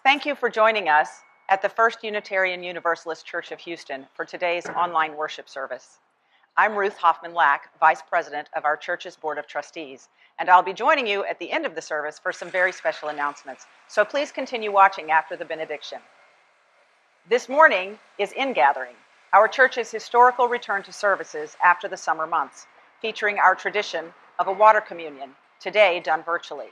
Thank you for joining us at the First Unitarian Universalist Church of Houston for today's online worship service. I'm Ruth Hoffman-Lack, Vice President of our church's Board of Trustees, and I'll be joining you at the end of the service for some very special announcements, so please continue watching after the benediction. This morning is Ingathering, our church's historical return to services after the summer months, featuring our tradition of a water communion, today done virtually.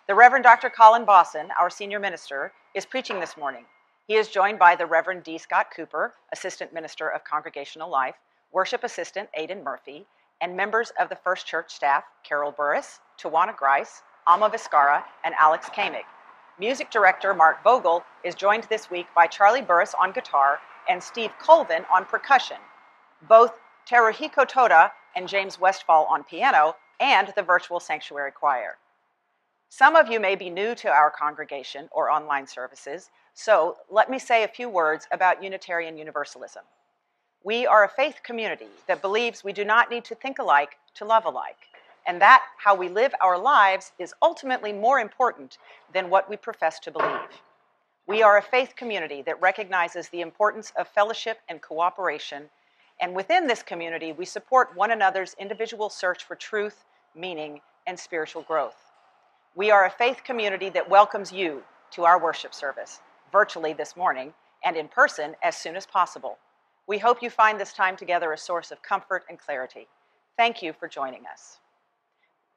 The Reverend Dr. Colin Bossen, our senior minister, is preaching this morning. He is joined by the Reverend D. Scott Cooper, Assistant Minister of Congregational Life, Worship Assistant Aidan Murphy, and members of the First Church staff, Carol Burris, Tawana Grice, Alma Vizcarra, and Alex Kamig. Music Director Mark Vogel is joined this week by Charlie Burris on guitar and Steve Colvin on percussion, both Teruhiko Toda and James Westfall on piano, and the virtual sanctuary choir. Some of you may be new to our congregation or online services, so let me say a few words about Unitarian Universalism. We are a faith community that believes we do not need to think alike to love alike, and that how we live our lives is ultimately more important than what we profess to believe. We are a faith community that recognizes the importance of fellowship and cooperation, and within this community, we support one another's individual search for truth, meaning, and spiritual growth. We are a faith community that welcomes you to our worship service, virtually this morning, and in person as soon as possible. We hope you find this time together a source of comfort and clarity. Thank you for joining us.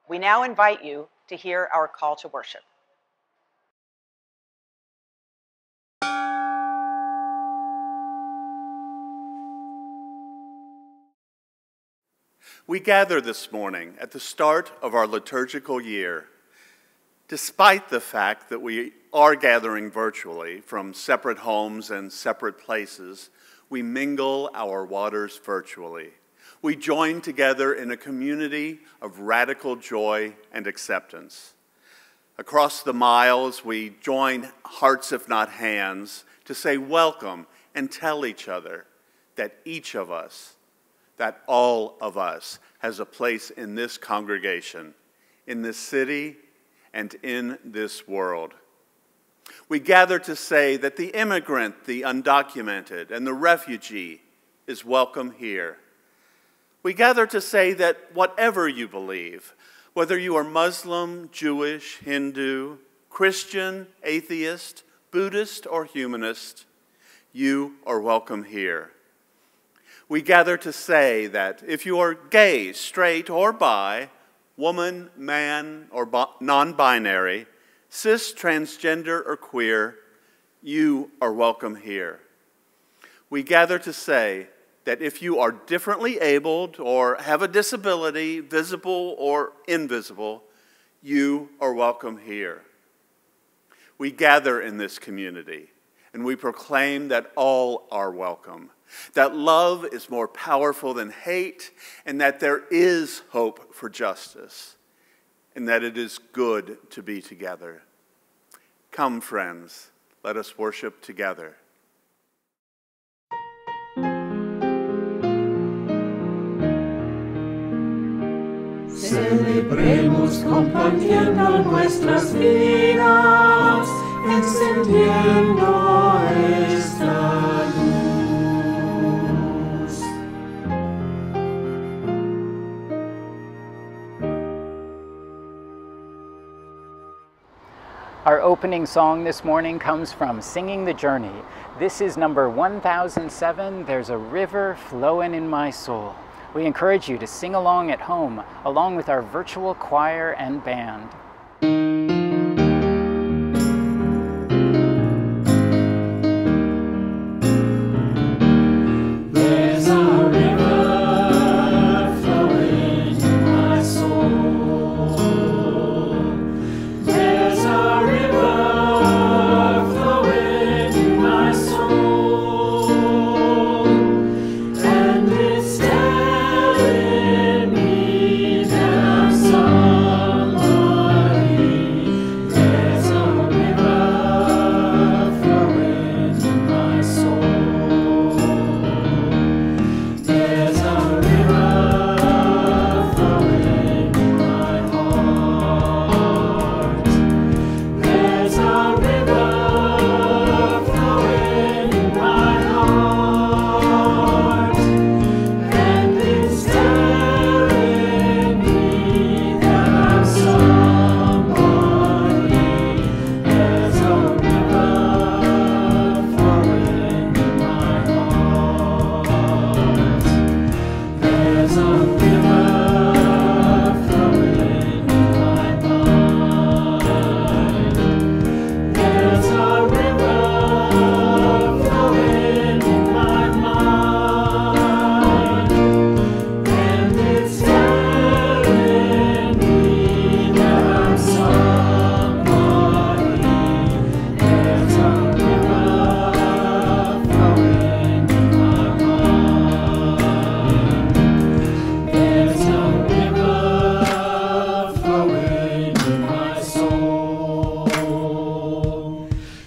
We now invite you to hear our call to worship. We gather this morning at the start of our liturgical year. Despite the fact that we are gathering virtually from separate homes and separate places, we mingle our waters virtually. We join together in a community of radical joy and acceptance. Across the miles, we join hearts if not hands to say welcome and tell each other that each of us, that all of us, has a place in this congregation, in this city, and in this world. We gather to say that the immigrant, the undocumented, and the refugee is welcome here. We gather to say that whatever you believe, whether you are Muslim, Jewish, Hindu, Christian, atheist, Buddhist, or humanist, you are welcome here. We gather to say that if you are gay, straight, or bi, woman, man, or non-binary, cis, transgender, or queer, you are welcome here. We gather to say that if you are differently abled or have a disability, visible or invisible, you are welcome here. We gather in this community and we proclaim that all are welcome, that love is more powerful than hate, and that there is hope for justice, and that it is good to be together. Come, friends, let us worship together. Celebremos compartiendo nuestras vidas, encendiendo esta luz. Our opening song this morning comes from Singing the Journey. This is number 1007, There's a River Flowing in My Soul. We encourage you to sing along at home, along with our virtual choir and band. There's a river flowing in my soul. There's a river flowing in my soul, and it's telling me that I'm somebody. There's a river flowing in my soul. There's a river flowing in my heart. There's a river flowing in my heart, and it's telling me that I'm somebody. There's a river flowing in my heart. There's a river flowing in my mind. There's a river flowing in my mind, and it's telling me that I'm somebody. There's a river flowing in my mind. There's a river flowing in my soul.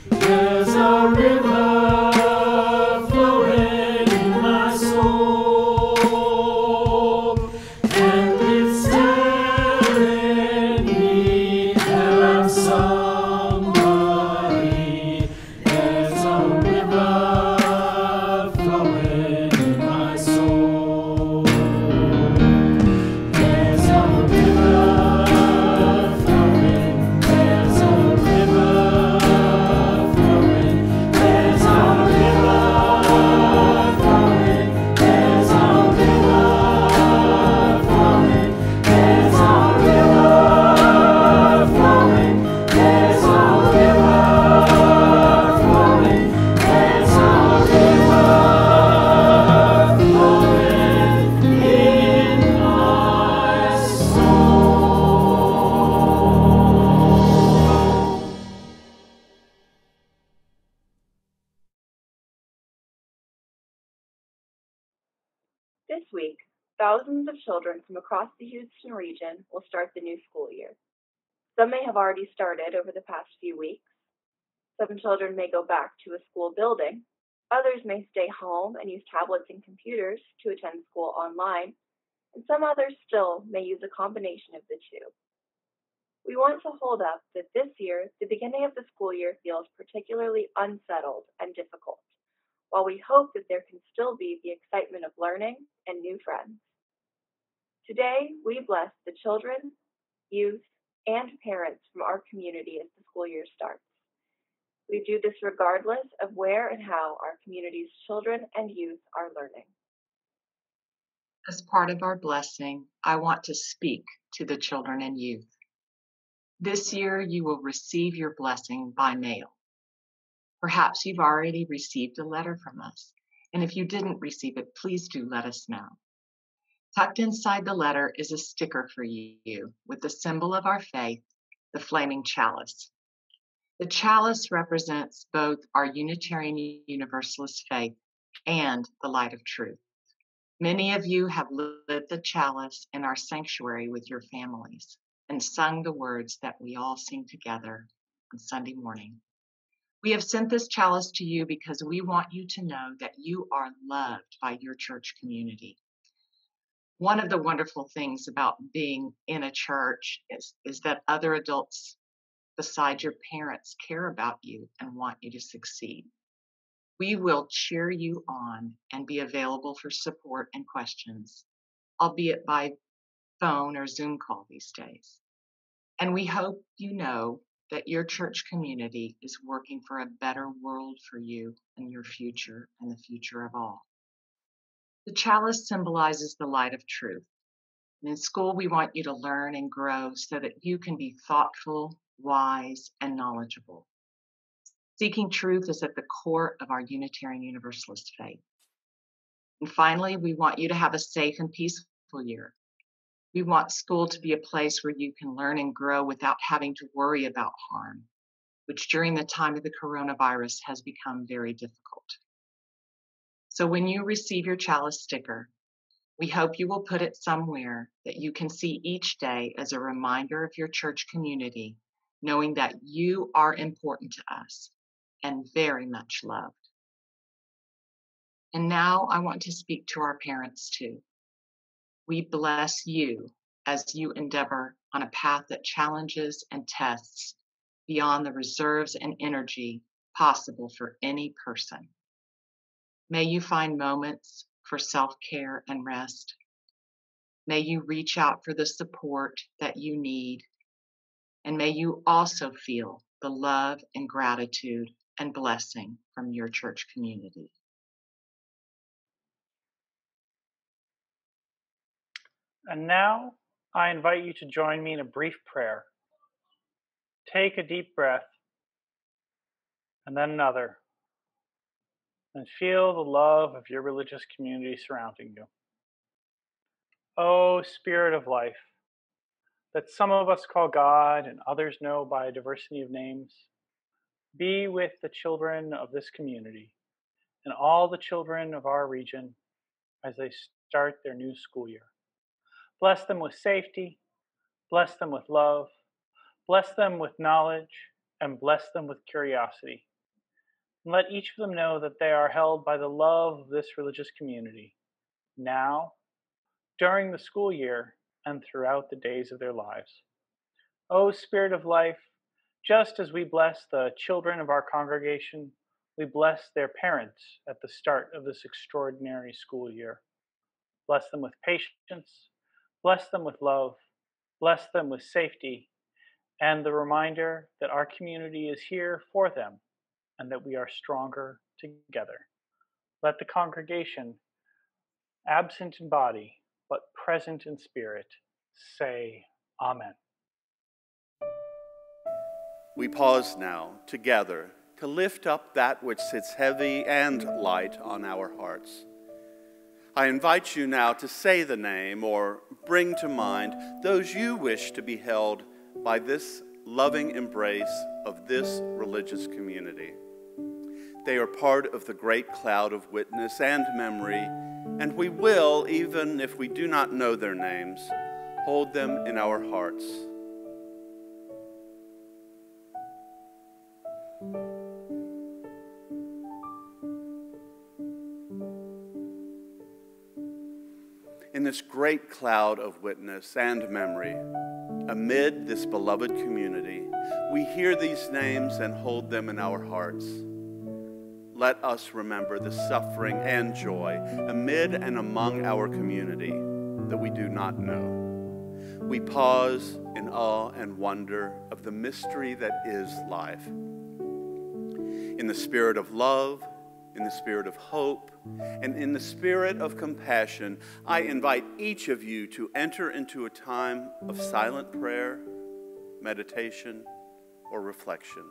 There's a river flowing in my soul, and it's telling me that I'm somebody. There's a river flowing in my soul. There's a river flowing. There's a river flowing. There's a river flowing. There's a river flowing. There's a river flowing. There's a river flowing. There's a river flowing in my soul. This week, thousands of children from across the Houston region will start the new school year. Some may have already started over the past few weeks. Some children may go back to a school building. Others may stay home and use tablets and computers to attend school online. And some others still may use a combination of the two. We want to hold up that this year, the beginning of the school year feels particularly unsettled and difficult, while we hope that there can still be the excitement of learning and new friends. Today, we bless the children, youth, and parents from our community as the school year starts. We do this regardless of where and how our community's children and youth are learning. As part of our blessing, I want to speak to the children and youth. This year, you will receive your blessing by mail. Perhaps you've already received a letter from us, and if you didn't receive it, please do let us know. Tucked inside the letter is a sticker for you with the symbol of our faith, the flaming chalice. The chalice represents both our Unitarian Universalist faith and the light of truth. Many of you have lit the chalice in our sanctuary with your families and sung the words that we all sing together on Sunday morning. We have sent this chalice to you because we want you to know that you are loved by your church community. One of the wonderful things about being in a church is that other adults besides your parents care about you and want you to succeed. We will cheer you on and be available for support and questions, albeit by phone or Zoom call these days. And we hope you know that your church community is working for a better world for you and your future and the future of all. The chalice symbolizes the light of truth. And in school, we want you to learn and grow so that you can be thoughtful, wise, and knowledgeable. Seeking truth is at the core of our Unitarian Universalist faith. And finally, we want you to have a safe and peaceful year. We want school to be a place where you can learn and grow without having to worry about harm, which during the time of the coronavirus has become very difficult. So when you receive your chalice sticker, we hope you will put it somewhere that you can see each day as a reminder of your church community, knowing that you are important to us and very much loved. And now I want to speak to our parents too. We bless you as you endeavor on a path that challenges and tests beyond the reserves and energy possible for any person. May you find moments for self-care and rest. May you reach out for the support that you need. And may you also feel the love and gratitude and blessing from your church community. And now I invite you to join me in a brief prayer. Take a deep breath and then another, and feel the love of your religious community surrounding you. O Spirit of life, that some of us call God and others know by a diversity of names, be with the children of this community and all the children of our region as they start their new school year. Bless them with safety, bless them with love, bless them with knowledge, and bless them with curiosity. And let each of them know that they are held by the love of this religious community, now, during the school year, and throughout the days of their lives. O Spirit of life, just as we bless the children of our congregation, we bless their parents at the start of this extraordinary school year. Bless them with patience, bless them with love, bless them with safety, and the reminder that our community is here for them and that we are stronger together. Let the congregation, absent in body, but present in spirit, say Amen. We pause now together to lift up that which sits heavy and light on our hearts. I invite you now to say the name or bring to mind those you wish to be held by this loving embrace of this religious community. They are part of the great cloud of witness and memory, and we will, even if we do not know their names, hold them in our hearts. In this great cloud of witness and memory, amid this beloved community, we hear these names and hold them in our hearts. Let us remember the suffering and joy amid and among our community that we do not know. We pause in awe and wonder of the mystery that is life. In the spirit of love, in the spirit of hope, and in the spirit of compassion, I invite each of you to enter into a time of silent prayer, meditation, or reflection.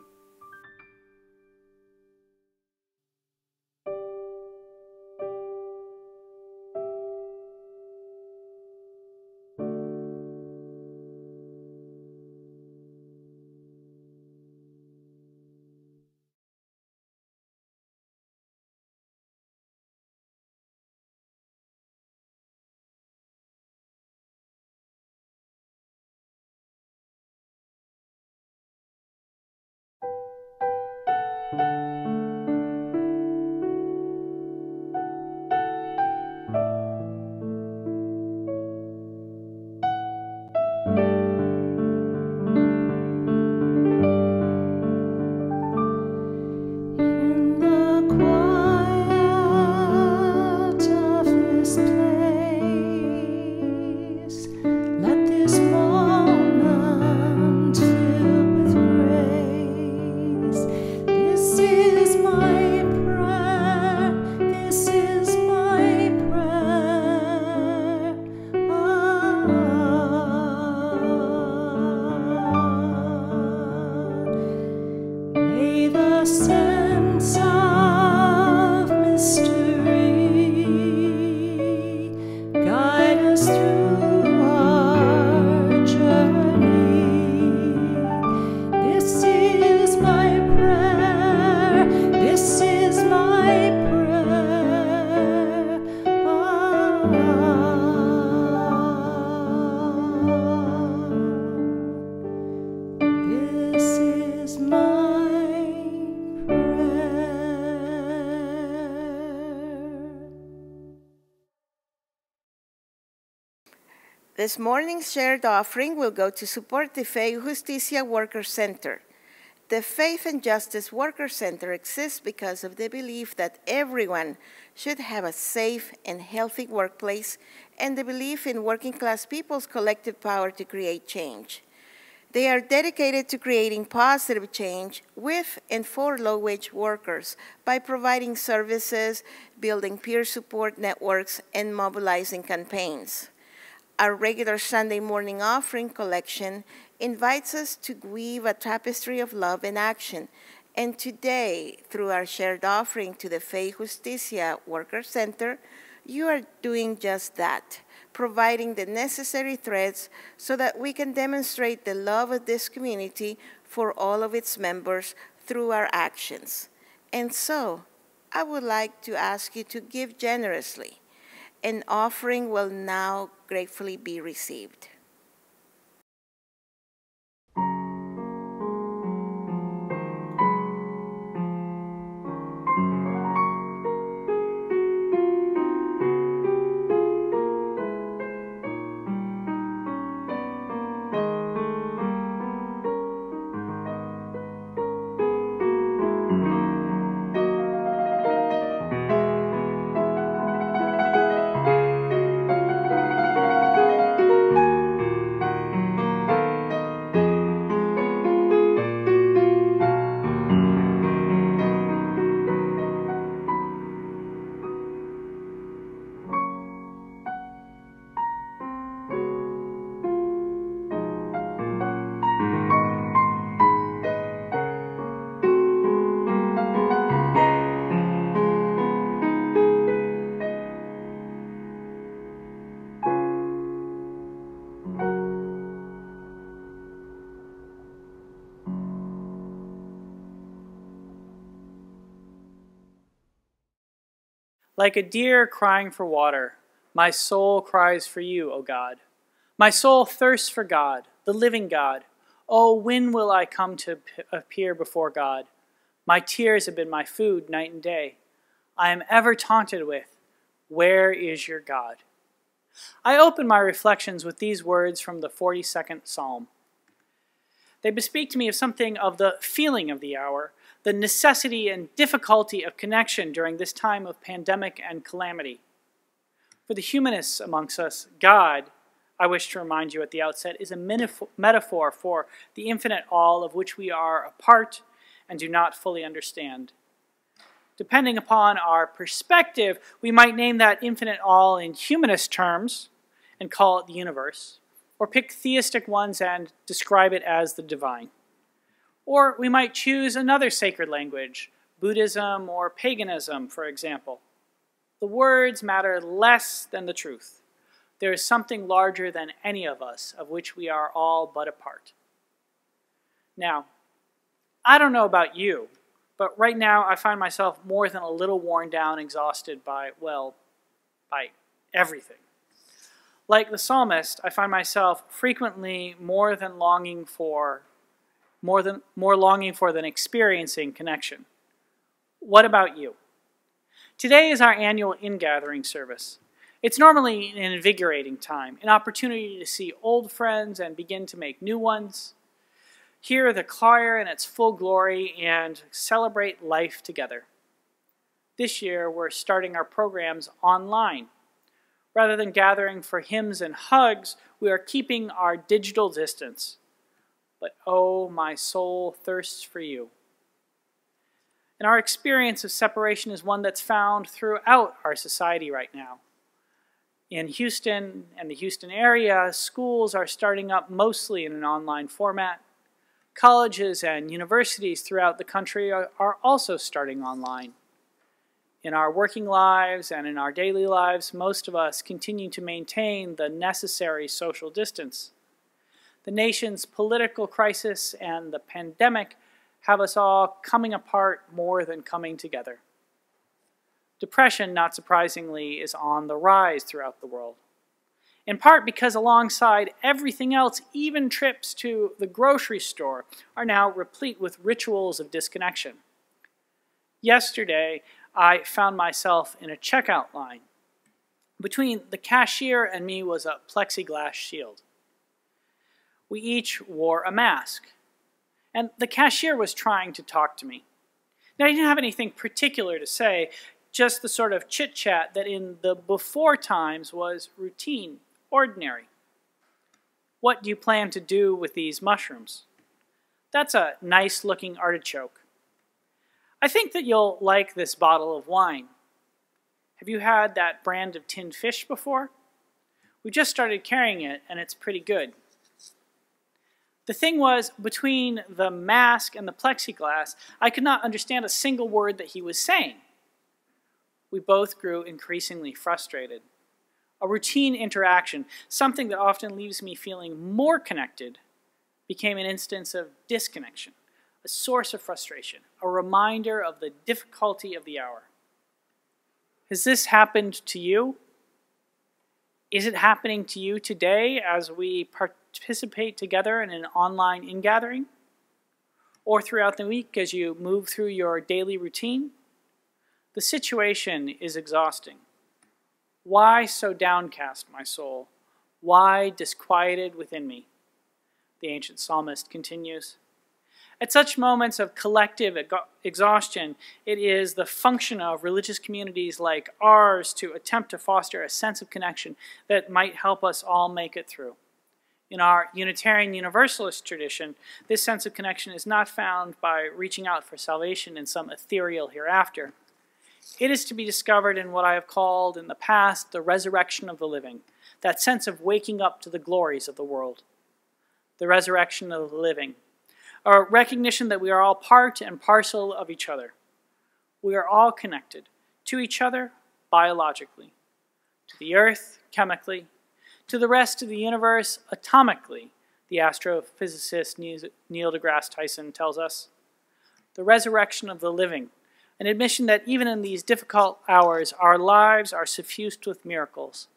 This morning's shared offering will go to support the Fe y Justicia Worker Center. The Faith and Justice Worker Center exists because of the belief that everyone should have a safe and healthy workplace and the belief in working class people's collective power to create change. They are dedicated to creating positive change with and for low-wage workers by providing services, building peer support networks, and mobilizing campaigns. Our regular Sunday morning offering collection invites us to weave a tapestry of love and action. And today, through our shared offering to the Fe y Justicia Worker Center, you are doing just that, providing the necessary threads so that we can demonstrate the love of this community for all of its members through our actions. And so, I would like to ask you to give generously. An offering will now gratefully be received. Like a deer crying for water, my soul cries for you, O God. My soul thirsts for God, the living God. Oh, when will I come to appear before God? My tears have been my food night and day. I am ever taunted with, where is your God? I open my reflections with these words from the 42nd Psalm. They bespeak to me of something of the feeling of the hour, the necessity and difficulty of connection during this time of pandemic and calamity. For the humanists amongst us, God, I wish to remind you at the outset, is a metaphor for the infinite all of which we are a part and do not fully understand. Depending upon our perspective, we might name that infinite all in humanist terms and call it the universe, or pick theistic ones and describe it as the divine. Or we might choose another sacred language, Buddhism or paganism, for example. The words matter less than the truth. There is something larger than any of us, of which we are all but a part. Now, I don't know about you, but right now I find myself more than a little worn down, exhausted by everything. Like the psalmist, I find myself frequently more longing for than experiencing connection. What about you? Today is our annual Ingathering service. It's normally an invigorating time, an opportunity to see old friends and begin to make new ones, hear the choir in its full glory, and celebrate life together. This year, we're starting our programs online. Rather than gathering for hymns and hugs, we are keeping our digital distance. But oh, my soul thirsts for you. And our experience of separation is one that's found throughout our society right now. In Houston and the Houston area, schools are starting up mostly in an online format. Colleges and universities throughout the country are also starting online. In our working lives and in our daily lives, most of us continue to maintain the necessary social distance. The nation's political crisis and the pandemic have us all coming apart more than coming together. Depression, not surprisingly, is on the rise throughout the world. In part because alongside everything else, even trips to the grocery store are now replete with rituals of disconnection. Yesterday, I found myself in a checkout line. Between the cashier and me was a plexiglass shield. We each wore a mask, and the cashier was trying to talk to me. Now, he didn't have anything particular to say, just the sort of chit-chat that in the before times was routine, ordinary. What do you plan to do with these mushrooms? That's a nice-looking artichoke. I think that you'll like this bottle of wine. Have you had that brand of tinned fish before? We just started carrying it, and it's pretty good. The thing was, between the mask and the plexiglass, I could not understand a single word that he was saying. We both grew increasingly frustrated. A routine interaction, something that often leaves me feeling more connected, became an instance of disconnection, a source of frustration, a reminder of the difficulty of the hour. Has this happened to you? Is it happening to you today as we participate together in an online ingathering? Or throughout the week as you move through your daily routine? The situation is exhausting. Why so downcast, my soul? Why disquieted within me? The ancient psalmist continues. At such moments of collective exhaustion, it is the function of religious communities like ours to attempt to foster a sense of connection that might help us all make it through. In our Unitarian Universalist tradition, this sense of connection is not found by reaching out for salvation in some ethereal hereafter. It is to be discovered in what I have called in the past the resurrection of the living, that sense of waking up to the glories of the world. The resurrection of the living, a recognition that we are all part and parcel of each other. We are all connected to each other biologically, to the earth chemically, to the rest of the universe atomically, the astrophysicist Neil deGrasse Tyson tells us. The resurrection of the living, an admission that even in these difficult hours, our lives are suffused with miracles.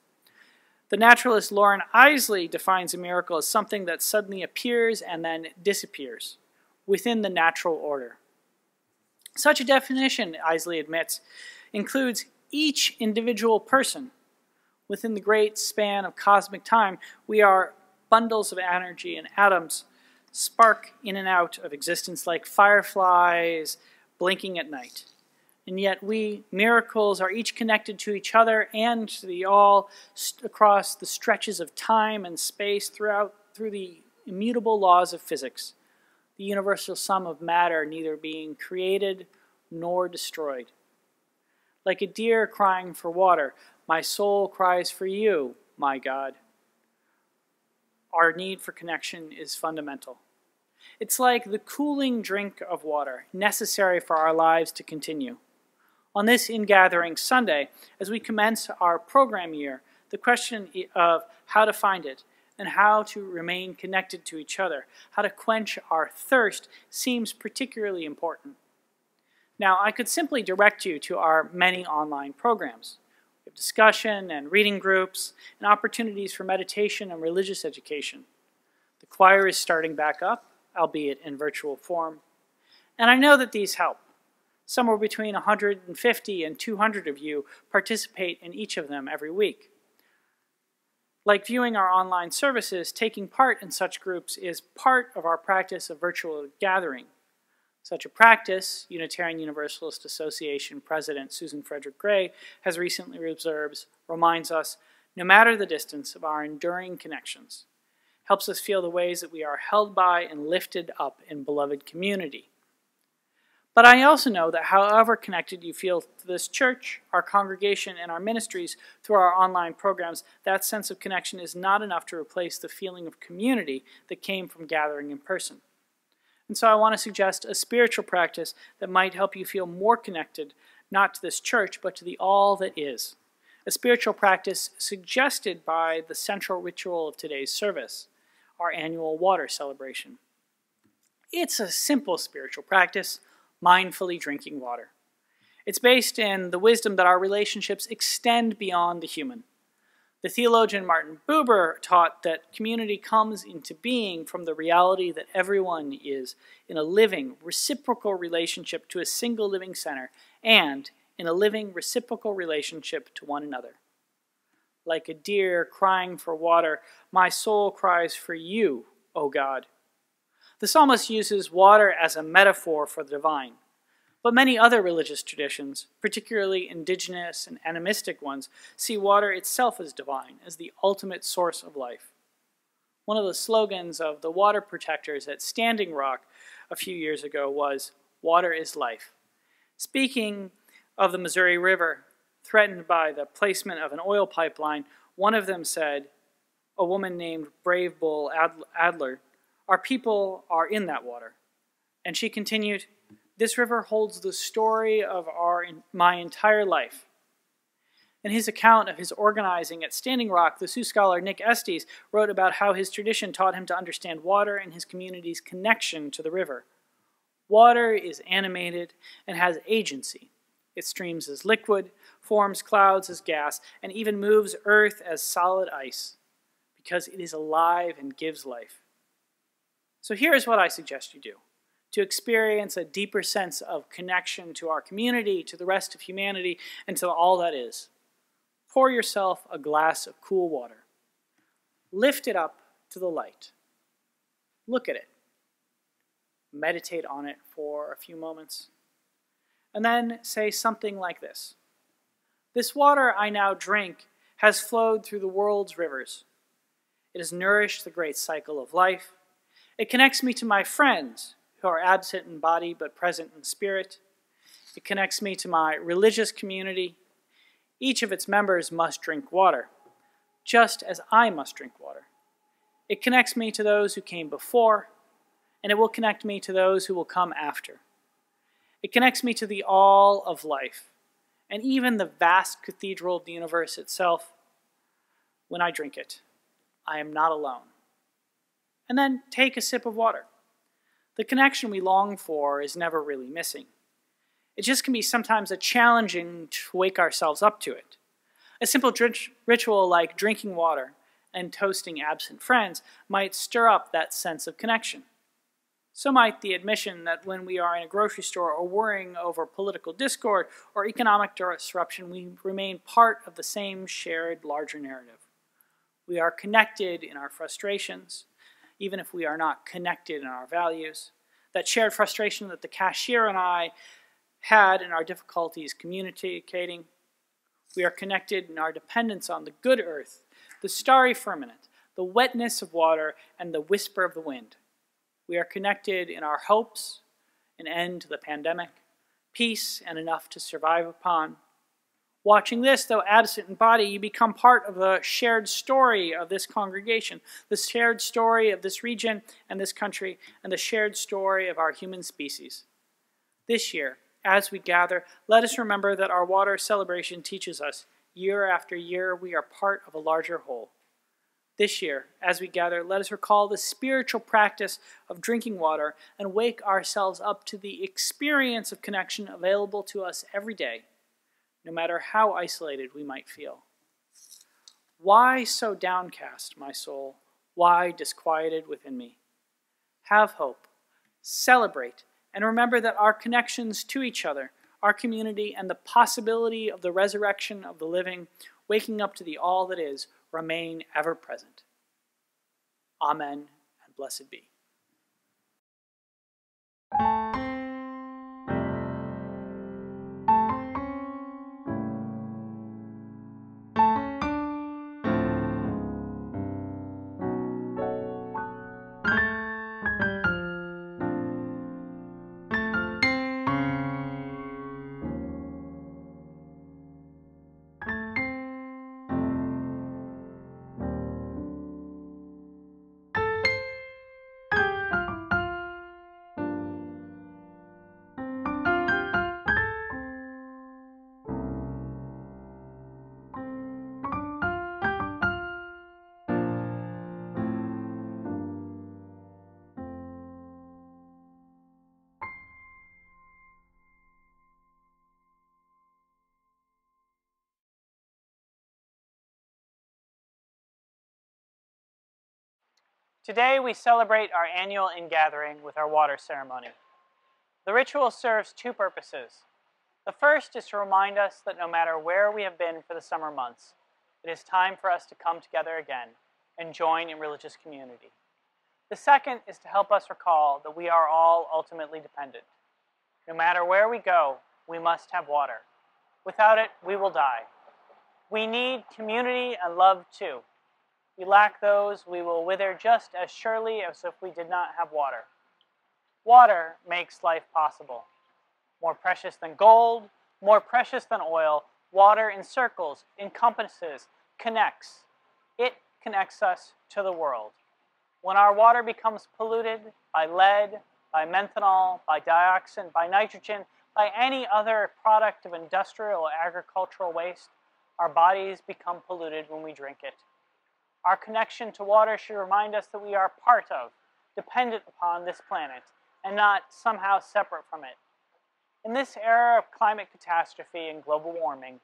The naturalist Lauren Isley defines a miracle as something that suddenly appears and then disappears within the natural order. Such a definition, Isley admits, includes each individual person. Within the great span of cosmic time, we are bundles of energy, and atoms spark in and out of existence like fireflies blinking at night. And yet we, miracles, are each connected to each other and to the all across the stretches of time and space through the immutable laws of physics, the universal sum of matter neither being created nor destroyed. Like a deer crying for water, my soul cries for you, my God. Our need for connection is fundamental. It's like the cooling drink of water, necessary for our lives to continue. On this Ingathering Sunday, as we commence our program year, the question of how to find it and how to remain connected to each other, how to quench our thirst, seems particularly important. Now, I could simply direct you to our many online programs. We have discussion and reading groups and opportunities for meditation and religious education. The choir is starting back up, albeit in virtual form. And I know that these help. Somewhere between 150 and 200 of you participate in each of them every week. Like viewing our online services, taking part in such groups is part of our practice of virtual gathering. Such a practice, Unitarian Universalist Association President Susan Frederick Gray has recently observed, reminds us, no matter the distance of our enduring connections, helps us feel the ways that we are held by and lifted up in beloved community. But I also know that however connected you feel to this church, our congregation, and our ministries through our online programs, that sense of connection is not enough to replace the feeling of community that came from gathering in person. And so I want to suggest a spiritual practice that might help you feel more connected, not to this church, but to the all that is. A spiritual practice suggested by the central ritual of today's service, our annual water celebration. It's a simple spiritual practice, mindfully drinking water. It's based in the wisdom that our relationships extend beyond the human. The theologian Martin Buber taught that community comes into being from the reality that everyone is in a living, reciprocal relationship to a single living center and in a living, reciprocal relationship to one another. like a deer crying for water, my soul cries for you, O God. The psalmist uses water as a metaphor for the divine. But many other religious traditions, particularly indigenous and animistic ones, see water itself as divine, as the ultimate source of life. One of the slogans of the water protectors at Standing Rock a few years ago was, "Water is life." Speaking of the Missouri River, threatened by the placement of an oil pipeline, one of them said, a woman named Brave Bull Adler, "Our people are in that water." And she continued, "This river holds the story of my entire life." In his account of his organizing at Standing Rock, the Sioux scholar Nick Estes wrote about how his tradition taught him to understand water and his community's connection to the river. Water is animated and has agency. It streams as liquid, forms clouds as gas, and even moves earth as solid ice, because it is alive and gives life. So here is what I suggest you do. To experience a deeper sense of connection to our community, to the rest of humanity, and to all that is. Pour yourself a glass of cool water. Lift it up to the light. Look at it. Meditate on it for a few moments. And then say something like this. This water I now drink has flowed through the world's rivers. It has nourished the great cycle of life. It connects me to my friends, who are absent in body but present in spirit. It connects me to my religious community. Each of its members must drink water, just as I must drink water. It connects me to those who came before, and it will connect me to those who will come after. It connects me to the all of life, and even the vast cathedral of the universe itself. When I drink it, I am not alone. And then take a sip of water. The connection we long for is never really missing. It just can be sometimes challenging to wake ourselves up to it. A simple ritual like drinking water and toasting absent friends might stir up that sense of connection. So might the admission that when we are in a grocery store or worrying over political discord or economic disruption, we remain part of the same shared larger narrative. We are connected in our frustrations, even if we are not connected in our values. That shared frustration that the cashier and I had in our difficulties communicating. We are connected in our dependence on the good earth, the starry firmament, the wetness of water, and the whisper of the wind. We are connected in our hopes, an end to the pandemic, peace and enough to survive upon. Watching this, though absent in body, you become part of the shared story of this congregation, the shared story of this region and this country, and the shared story of our human species. This year, as we gather, let us remember that our water celebration teaches us, year after year, we are part of a larger whole. This year, as we gather, let us recall the spiritual practice of drinking water and wake ourselves up to the experience of connection available to us every day, no matter how isolated we might feel. Why so downcast, my soul? Why disquieted within me? Have hope, celebrate, and remember that our connections to each other, our community, and the possibility of the resurrection of the living, waking up to the all that is, remain ever present. Amen, and blessed be. Today we celebrate our annual Ingathering with our water ceremony. The ritual serves two purposes. The first is to remind us that no matter where we have been for the summer months, It is time for us to come together again and join in religious community. The second is to help us recall that we are all ultimately dependent. No matter where we go, we must have water. Without it, we will die. We need community and love too. We lack those, we will wither just as surely as if we did not have water. Water makes life possible. More precious than gold, more precious than oil, water encircles, encompasses, connects. It connects us to the world. When our water becomes polluted by lead, by methanol, by dioxin, by nitrogen, by any other product of industrial or agricultural waste, our bodies become polluted when we drink it. Our connection to water should remind us that we are part of, dependent upon this planet, and not somehow separate from it. In this era of climate catastrophe and global warming,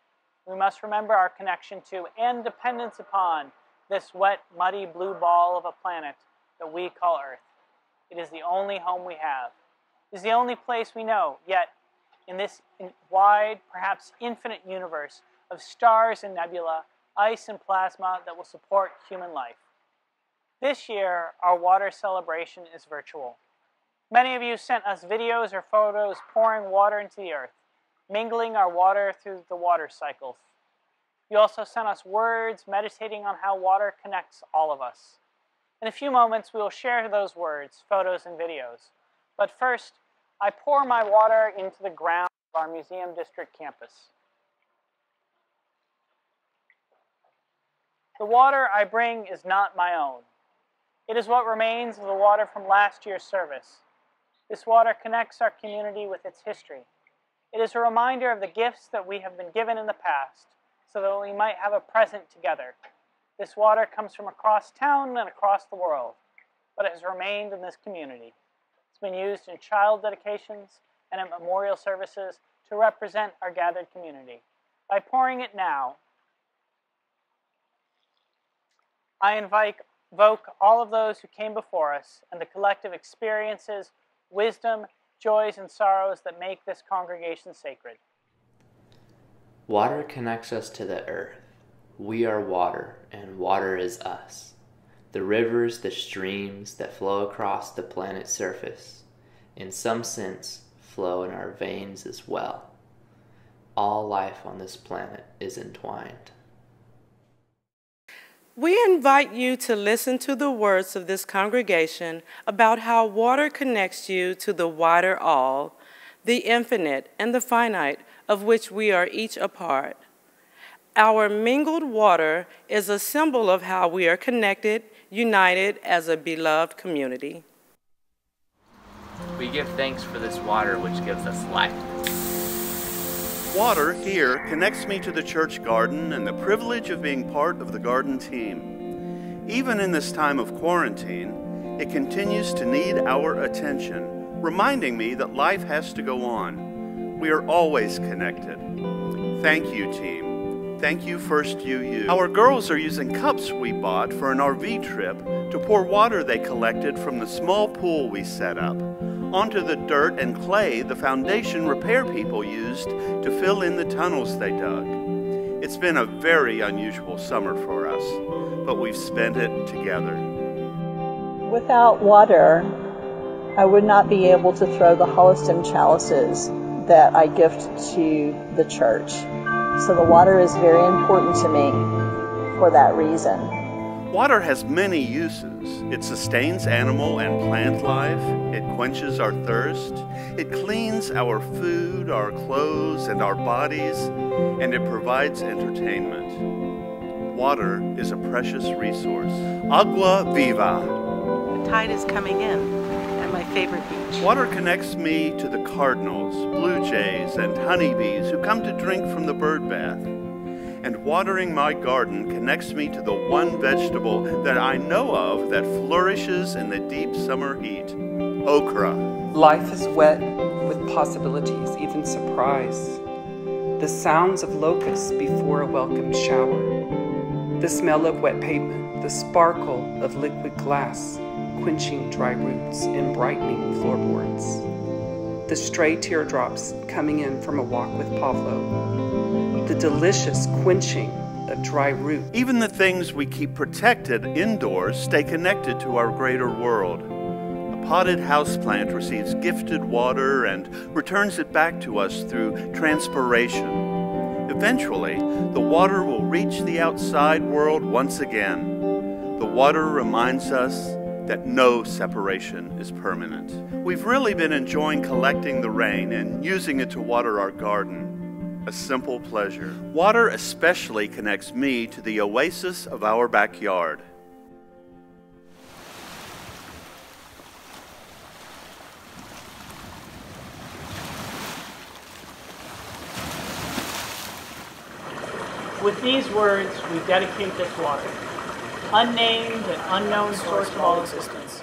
we must remember our connection to and dependence upon this wet, muddy blue ball of a planet that we call Earth. It is the only home we have. It is the only place we know, yet in this wide, perhaps infinite universe of stars and nebula, ice and plasma that will support human life. This year, our water celebration is virtual. Many of you sent us videos or photos pouring water into the earth, mingling our water through the water cycle. You also sent us words meditating on how water connects all of us. In a few moments, we will share those words, photos, and videos. But first, I pour my water into the ground of our Museum District campus. The water I bring is not my own. It is what remains of the water from last year's service. This water connects our community with its history. It is a reminder of the gifts that we have been given in the past, so that we might have a present together. This water comes from across town and across the world, but it has remained in this community. It's been used in child dedications and at memorial services to represent our gathered community. By pouring it now, I invoke all of those who came before us and the collective experiences, wisdom, joys, and sorrows that make this congregation sacred. Water connects us to the earth. We are water, and water is us. The rivers, the streams that flow across the planet's surface, in some sense, flow in our veins as well. All life on this planet is entwined. We invite you to listen to the words of this congregation about how water connects you to the wider all, the infinite and the finite, of which we are each a part. Our mingled water is a symbol of how we are connected, united as a beloved community. We give thanks for this water which gives us life. Water here connects me to the church garden and the privilege of being part of the garden team. Even in this time of quarantine, it continues to need our attention, reminding me that life has to go on. We are always connected. Thank you, team. Thank you, First UU. Our girls are using cups we bought for an RV trip to pour water they collected from the small pool we set up onto the dirt and clay the foundation repair people used to fill in the tunnels they dug. It's been a very unusual summer for us, but we've spent it together. Without water, I would not be able to throw the Holliston chalices that I gift to the church. So the water is very important to me for that reason. Water has many uses. It sustains animal and plant life. It quenches our thirst. It cleans our food, our clothes, and our bodies, and it provides entertainment. Water is a precious resource. Agua viva. The tide is coming in at my favorite beach. Water connects me to the cardinals, blue jays, and honeybees who come to drink from the bird bath. And watering my garden connects me to the one vegetable that I know of that flourishes in the deep summer heat, okra. Life is wet with possibilities, even surprise. The sounds of locusts before a welcome shower. The smell of wet pavement, the sparkle of liquid glass, quenching dry roots and brightening floorboards. The stray teardrops coming in from a walk with Pablo. The delicious quenching a dry root. Even the things we keep protected indoors stay connected to our greater world. A potted houseplant receives gifted water and returns it back to us through transpiration. Eventually, the water will reach the outside world once again. The water reminds us that no separation is permanent. We've really been enjoying collecting the rain and using it to water our garden. A simple pleasure. Water especially connects me to the oasis of our backyard. With these words, we dedicate this water, unnamed and unknown source of all existence,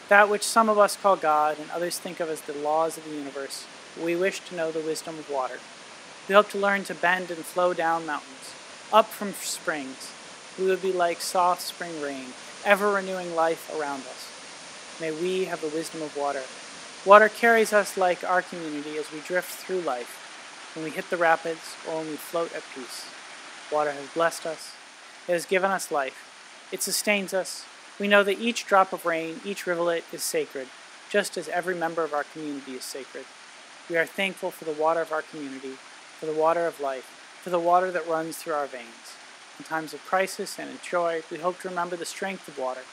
that which some of us call God and others think of as the laws of the universe. We wish to know the wisdom of water. We hope to learn to bend and flow down mountains, up from springs. We would be like soft spring rain, ever renewing life around us. May we have the wisdom of water. Water carries us like our community as we drift through life, when we hit the rapids or when we float at peace. Water has blessed us. It has given us life. It sustains us. We know that each drop of rain, each rivulet is sacred, just as every member of our community is sacred. We are thankful for the water of our community, for the water of life, for the water that runs through our veins. In times of crisis and in joy, we hope to remember the strength of water.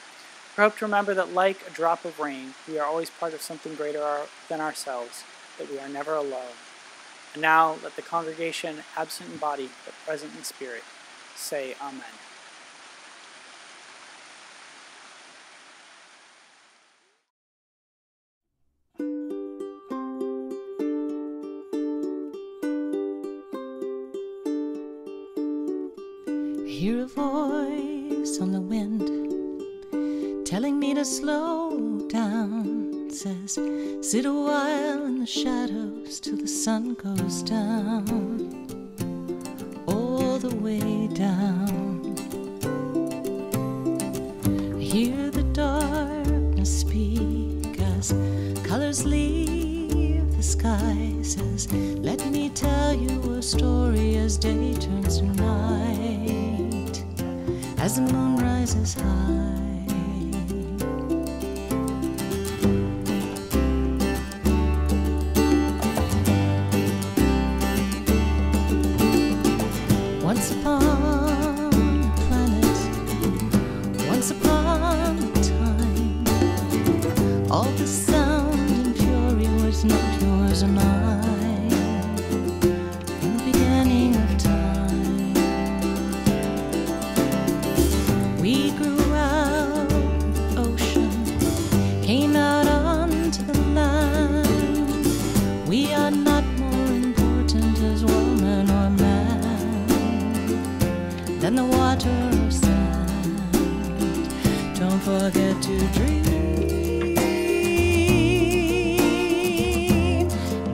We hope to remember that like a drop of rain, we are always part of something greater than ourselves, that we are never alone. And now let the congregation, absent in body but present in spirit, say Amen. I hear a voice on the wind telling me to slow down. It says, sit a while in the shadows till the sun goes down, all the way down. I hear the darkness speak as colors leave the sky. It says, let me tell you a story as day turns to night, as the moon rises high. Once upon a planet, once upon a time, all the sound and fury was not yours or mine. In the beginning of time, we grew out of the ocean, came out onto the land. We are not more important as woman or man than the water or sand. Don't forget to dream.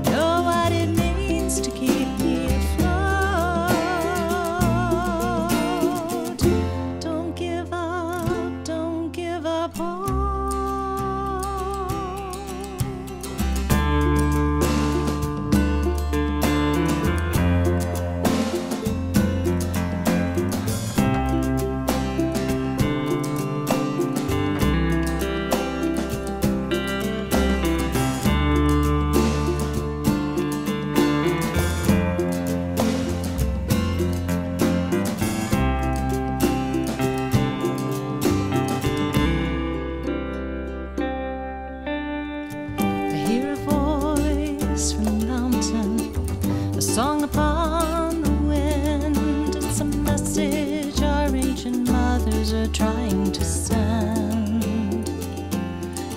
Know what it means to keep me afloat. Don't give up hope. I hear a voice from the mountain, a song upon the wind. It's a message our ancient mothers are trying to send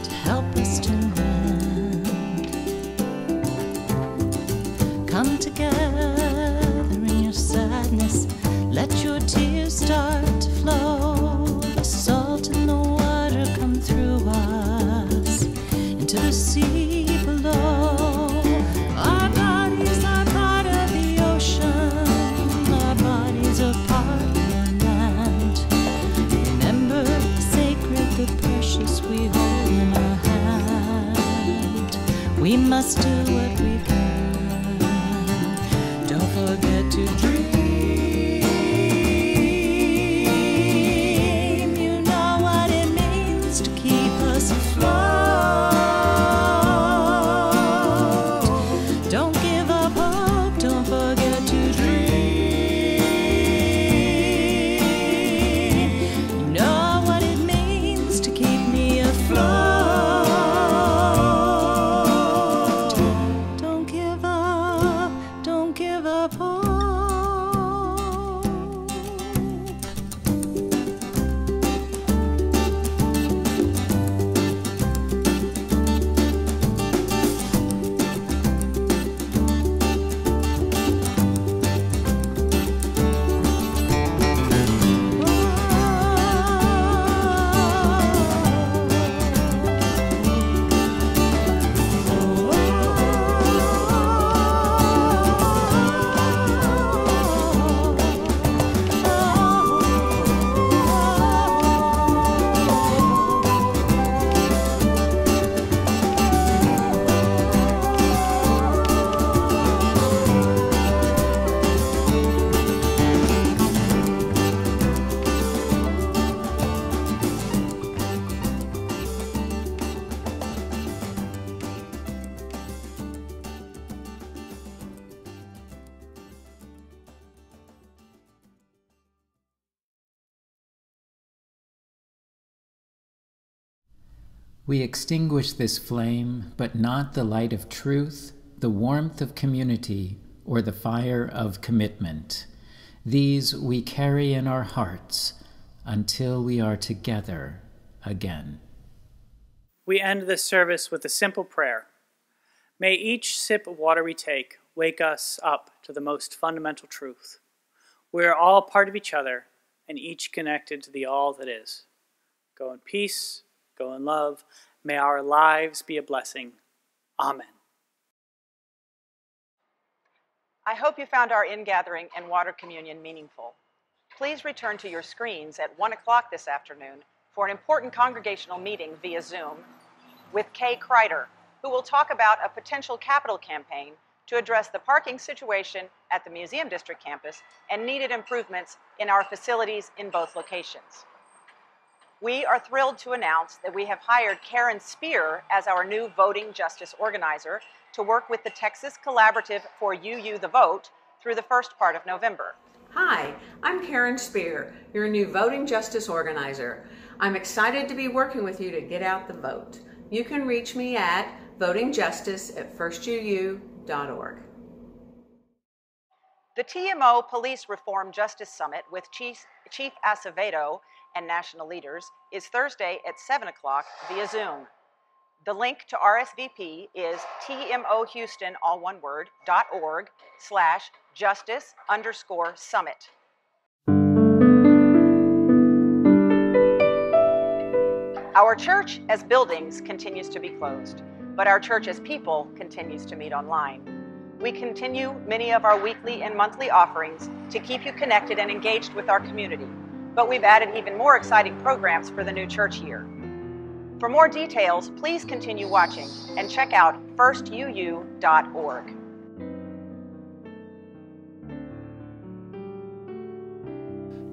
to help us to mend. Come together in your sadness, let your tears start to flow. The salt and the water come through us into the sea below. Our bodies are part of the ocean, our bodies are part of the land. Remember the sacred, the precious we hold in our hand. We must do what we can. Don't forget to dream. We extinguish this flame, but not the light of truth, the warmth of community, or the fire of commitment. These we carry in our hearts until we are together again. We end this service with a simple prayer. May each sip of water we take wake us up to the most fundamental truth. We are all part of each other and each connected to the all that is. Go in peace, go in love. May our lives be a blessing. Amen. I hope you found our ingathering and water communion meaningful. Please return to your screens at 1 o'clock this afternoon for an important congregational meeting via Zoom with Kay Kreider, who will talk about a potential capital campaign to address the parking situation at the Museum District campus and needed improvements in our facilities in both locations. We are thrilled to announce that we have hired Karen Speer as our new voting justice organizer to work with the Texas Collaborative for UU the Vote through the first part of November. Hi, I'm Karen Speer, your new voting justice organizer. I'm excited to be working with you to get out the vote. You can reach me at votingjustice@firstuuhouston.org. The TMO Police Reform Justice Summit with Chief Acevedo and national leaders is Thursday at 7 o'clock via Zoom. The link to RSVP is tmohouston, all one word, .org/justice_summit. Our church as buildings continues to be closed, but our church as people continues to meet online. We continue many of our weekly and monthly offerings to keep you connected and engaged with our community, but we've added even more exciting programs for the new church year. For more details, please continue watching and check out firstuuhouston.org.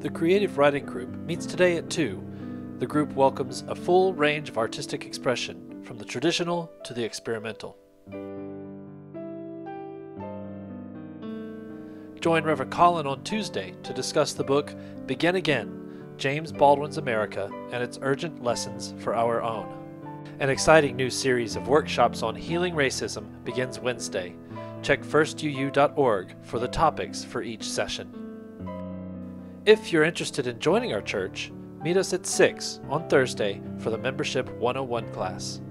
The Creative Writing Group meets today at 2. The group welcomes a full range of artistic expression, from the traditional to the experimental. Join Reverend Colin on Tuesday to discuss the book Begin Again, James Baldwin's America and its Urgent Lessons for Our Own. An exciting new series of workshops on healing racism begins Wednesday. Check firstuuhouston.org for the topics for each session. If you're interested in joining our church, meet us at 6 on Thursday for the Membership 101 class.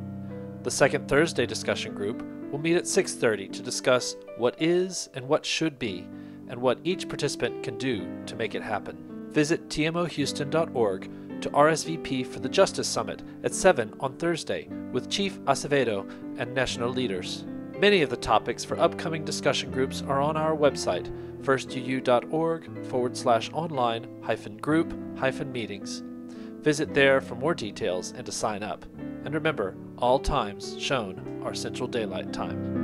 The second Thursday discussion group will meet at 6:30 to discuss what is and what should be, and what each participant can do to make it happen. Visit tmohouston.org to RSVP for the Justice Summit at 7 on Thursday with Chief Acevedo and national leaders. Many of the topics for upcoming discussion groups are on our website, firstuuhouston.org/online-group-meetings. Visit there for more details and to sign up. And remember, all times shown are Central Daylight Time.